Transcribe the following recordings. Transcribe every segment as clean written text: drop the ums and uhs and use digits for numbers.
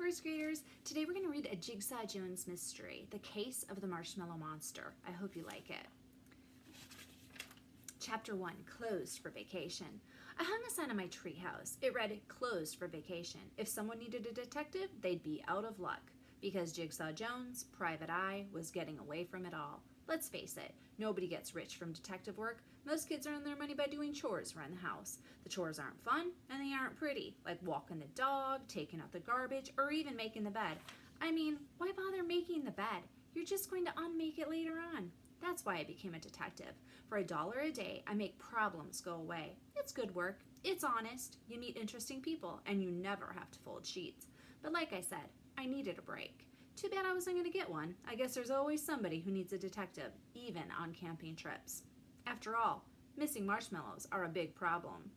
first graders. Today we're going to read a Jigsaw Jones mystery, The Case of the Marshmallow Monster. I hope you like it. Chapter 1, Closed for Vacation. I hung a sign on my treehouse. It read, Closed for Vacation. If someone needed a detective, they'd be out of luck. Because Jigsaw Jones, Private Eye, was getting away from it all. Let's face it, nobody gets rich from detective work. Most kids earn their money by doing chores around the house. The chores aren't fun, and they aren't pretty, like walking the dog, taking out the garbage, or even making the bed. I mean, why bother making the bed? You're just going to unmake it later on. That's why I became a detective. For $1 a day, I make problems go away. It's good work. It's honest. You meet interesting people, and you never have to fold sheets. But like I said, I needed a break. Too bad I wasn't going to get one. I guess there's always somebody who needs a detective, even on camping trips. After all, missing marshmallows are a big problem.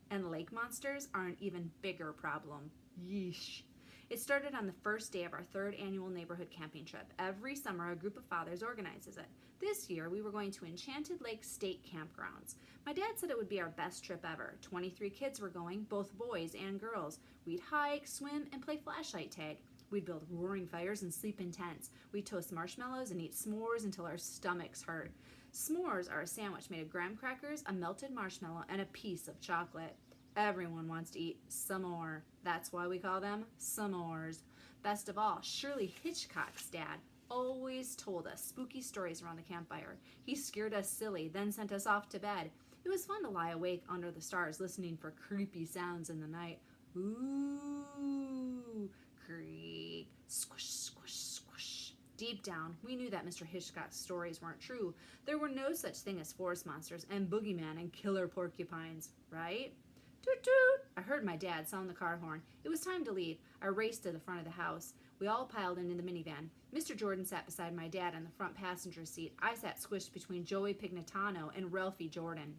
And lake monsters are an even bigger problem. Yeesh. It started on the first day of our 3rd annual neighborhood camping trip. Every summer, a group of fathers organizes it. This year, we were going to Enchanted Lake State Campgrounds. My dad said it would be our best trip ever. 23 kids were going, both boys and girls. We'd hike, swim, and play flashlight tag. We'd build roaring fires and sleep in tents. We'd toast marshmallows and eat s'mores until our stomachs hurt. S'mores are a sandwich made of graham crackers, a melted marshmallow, and a piece of chocolate. Everyone wants to eat some more. That's why we call them s'mores. Best of all, Shirley Hitchcock's dad always told us spooky stories around the campfire. He scared us silly, then sent us off to bed. It was fun to lie awake under the stars listening for creepy sounds in the night. Ooh, creak, squish, squish, squish. Deep down, we knew that Mr. Hitchcock's stories weren't true. There were no such thing as forest monsters and boogeyman and killer porcupines, right? Toot toot! I heard my dad sound the car horn. It was time to leave. I raced to the front of the house. We all piled into the minivan. Mr. Jordan sat beside my dad in the front passenger seat. I sat squished between Joey Pignatano and Ralphie Jordan.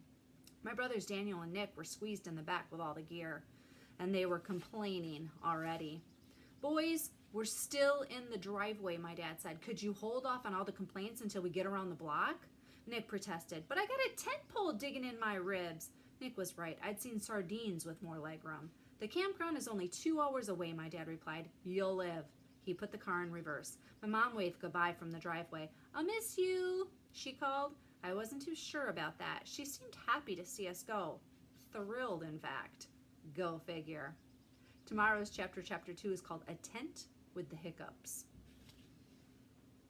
My brothers Daniel and Nick were squeezed in the back with all the gear, and they were complaining already. Boys, we're still in the driveway, my dad said. Could you hold off on all the complaints until we get around the block? Nick protested, but I got a tent pole digging in my ribs. Nick was right. I'd seen sardines with more legroom. The campground is only 2 hours away, my dad replied. You'll live. He put the car in reverse. My mom waved goodbye from the driveway. I'll miss you, she called. I wasn't too sure about that. She seemed happy to see us go. Thrilled, in fact. Go figure. Tomorrow's chapter 2, is called A Tent with the Hiccups.